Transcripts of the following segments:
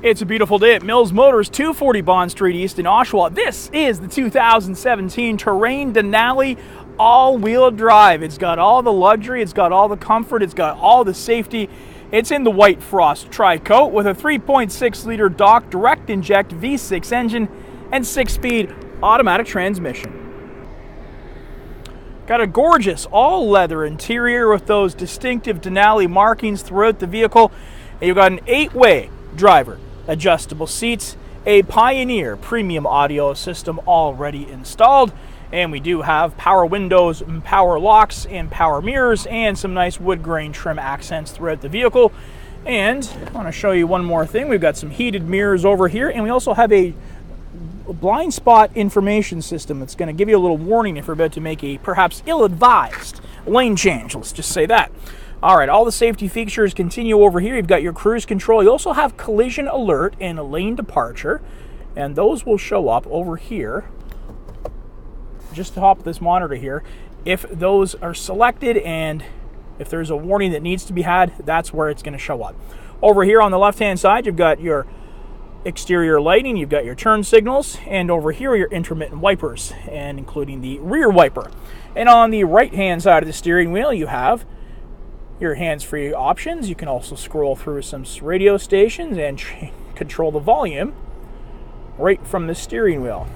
It's a beautiful day at Mills Motors, 240 Bond Street East in Oshawa. This is the 2017 Terrain Denali all-wheel drive. It's got all the luxury, it's got all the comfort, it's got all the safety. It's in the white frost tri-coat with a 3.6-liter Dock direct inject V6 engine and 6-speed automatic transmission. Got a gorgeous all-leather interior with those distinctive Denali markings throughout the vehicle. And you've got an 8-way driver adjustable seats, a Pioneer premium audio system already installed, and we do have power windows, power locks, and power mirrors, and some nice wood grain trim accents throughout the vehicle. And I want to show you one more thing. We've got some heated mirrors over here, and we also have a blind spot information system that's going to give you a little warning if you're about to make a perhaps ill-advised lane change. Let's just say that. All right, all the safety features continue over here. You've got your cruise control. You also have collision alert and lane departure, and those will show up over here. Just top of this monitor here. If those are selected and if there's a warning that needs to be had, that's where it's going to show up. Over here on the left-hand side, you've got your exterior lighting, you've got your turn signals, and over here are your intermittent wipers, and including the rear wiper. And on the right-hand side of the steering wheel, you have your hands-free options. You can also scroll through some radio stations and control the volume right from the steering wheel,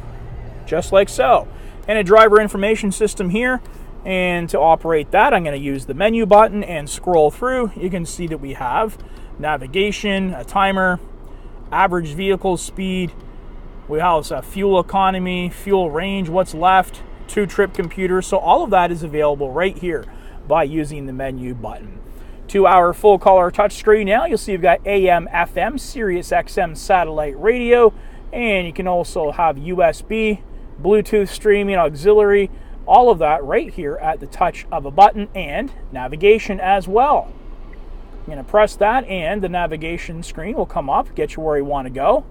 just like so. And a driver information system here. And to operate that, I'm going to use the menu button and scroll through. You can see that we have navigation, a timer, average vehicle speed. We have fuel economy, fuel range, what's left, 2-trip computer. So all of that is available right here by using the menu button. 2-hour full color touchscreen now. You'll see you've got AM, FM, Sirius XM satellite radio, and you can also have USB, Bluetooth streaming, auxiliary, all of that right here at the touch of a button, and navigation as well. I'm going to press that and the navigation screen will come up, get you where you want to go,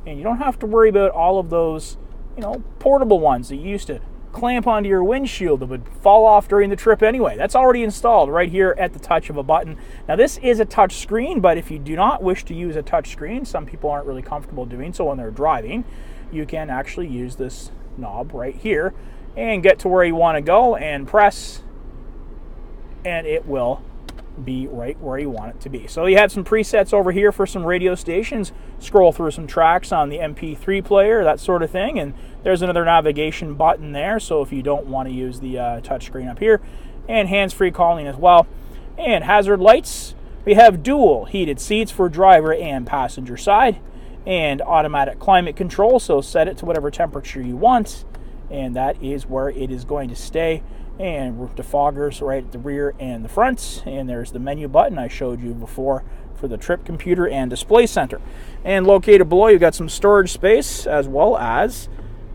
and you don't have to worry about all of those, portable ones that you used to clamp onto your windshield that would fall off during the trip anyway. That's already installed right here at the touch of a button. Now this is a touch screen, but if you do not wish to use a touch screen, some people aren't really comfortable doing so when they're driving, you can actually use this knob right here and get to where you want to go and press, and it will be right where you want it to be. So you have some presets over here for some radio stations, scroll through some tracks on the MP3 player, that sort of thing, and there's another navigation button there, so if you don't want to use the touchscreen up here, and hands-free calling as well. And hazard lights, we have dual heated seats for driver and passenger side, and automatic climate control, so set it to whatever temperature you want, and that is where it is going to stay. And roof defoggers right at the rear and the front, and there's the menu button I showed you before for the trip computer and display center. And located below, you've got some storage space as well as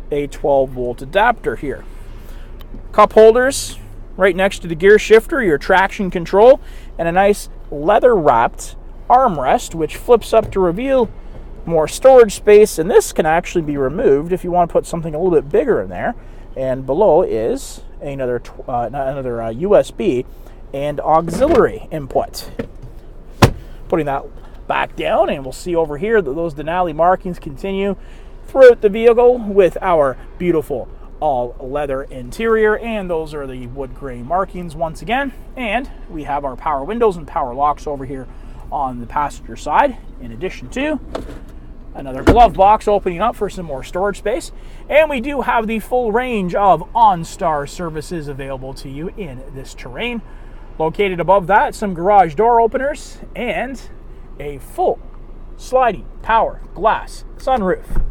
a 12-volt adapter here. Cup holders right next to the gear shifter, your traction control, and a nice leather-wrapped armrest which flips up to reveal more storage space, and this can actually be removed if you want to put something a little bit bigger in there. And below is another USB and auxiliary input. Putting that back down, and we'll see over here that those Denali markings continue throughout the vehicle with our beautiful all-leather interior, and those are the wood grain markings once again. And we have our power windows and power locks over here on the passenger side, in addition to another glove box opening up for some more storage space. And we do have the full range of OnStar services available to you in this Terrain. Located above that, some garage door openers and a full sliding power glass sunroof.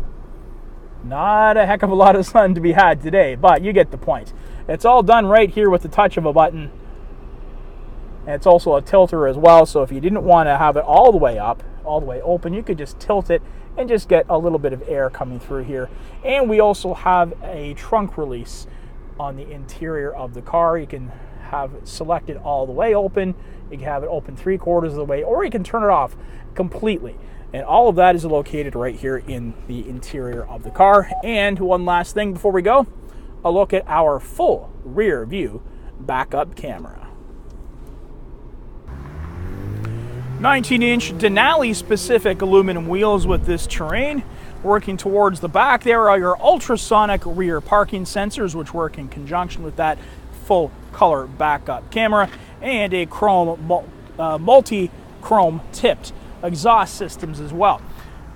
Not a heck of a lot of sun to be had today, but you get the point. It's all done right here with the touch of a button. And it's also a tilter as well, so if you didn't want to have it all the way up, all the way open, you could just tilt it and just get a little bit of air coming through here. And we also have a trunk release on the interior of the car. You can have it selected all the way open, you can have it open 3/4 of the way, or you can turn it off completely. And all of that is located right here in the interior of the car. And one last thing before we go, a look at our full rear view backup camera. 19-inch Denali specific aluminum wheels with this terrain. Working towards the back, there are your ultrasonic rear parking sensors, which work in conjunction with that full color backup camera, and a chrome multi-chrome tipped exhaust systems as well.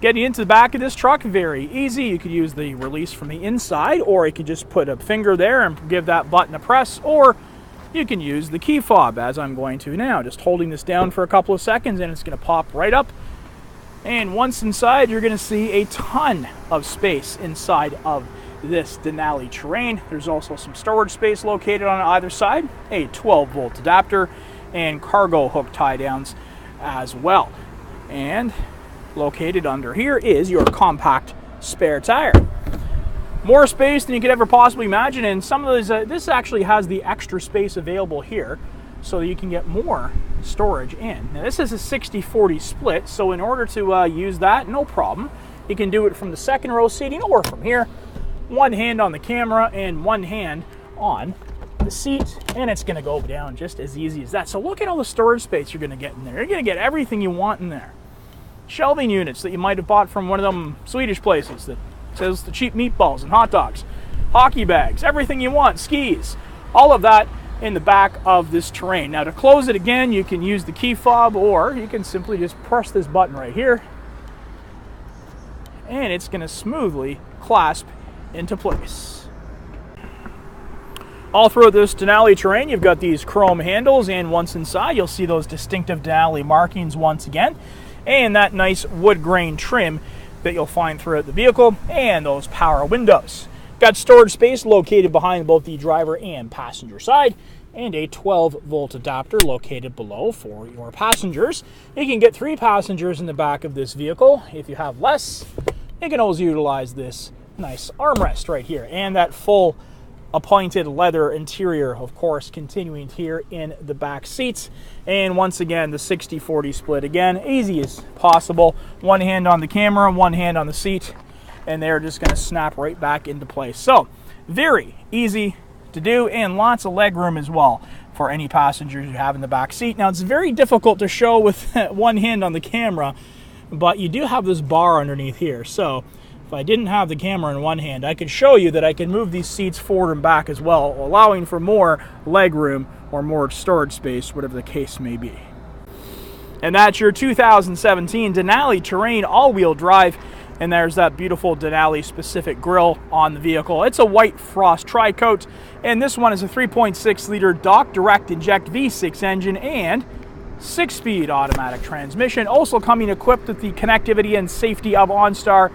Getting into the back of this truck, very easy. You could use the release from the inside, or you could just put a finger there and give that button a press, or you can use the key fob, as I'm going to now. Just holding this down for a couple of seconds and it's going to pop right up. And once inside, you're going to see a ton of space inside of this Denali terrain. There's also some storage space located on either side, a 12-volt adapter, and cargo hook tie-downs as well. And located under here is your compact spare tire. More space than you could ever possibly imagine, and some of those, this actually has the extra space available here so that you can get more storage in. Now this is a 60-40 split, so in order to use that, no problem. You can do it from the second row seating or from here. One hand on the camera and one hand on the seat, and it's going to go down just as easy as that. So look at all the storage space you're going to get in there. You're going to get everything you want in there. Shelving units that you might have bought from one of them Swedish places that says the cheap meatballs and hot dogs. Hockey bags, everything you want, skis, all of that in the back of this terrain. Now to close it again, you can use the key fob, or you can simply just press this button right here and it's going to smoothly clasp into place. All throughout this Denali terrain, you've got these chrome handles, and once inside, you'll see those distinctive Denali markings once again, and that nice wood grain trim that you'll find throughout the vehicle, and those power windows. Got storage space located behind both the driver and passenger side, and a 12-volt adapter located below for your passengers. You can get 3 passengers in the back of this vehicle. If you have less, you can always utilize this nice armrest right here, and that full appointed leather interior, of course, continuing here in the back seats. And once again, the 60-40 split again, easy as possible. One hand on the camera, one hand on the seat, and they're just going to snap right back into place. So very easy to do, and lots of leg room as well for any passengers you have in the back seat. Now it's very difficult to show with one hand on the camera, but you do have this bar underneath here. So if I didn't have the camera in one hand, I could show you that I can move these seats forward and back as well, allowing for more leg room or more storage space, whatever the case may be. And that's your 2017 Denali Terrain all-wheel drive. And there's that beautiful Denali specific grille on the vehicle. It's a white frost tri-coat, and this one is a 3.6 liter Dock direct inject V6 engine and 6-speed automatic transmission. Also coming equipped with the connectivity and safety of OnStar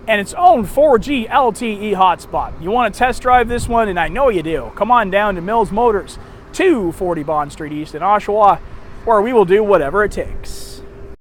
and its own 4G LTE hotspot. You want to test drive this one, and I know you do. Come on down to Mills Motors, 240 Bond Street East in Oshawa, where we will do whatever it takes.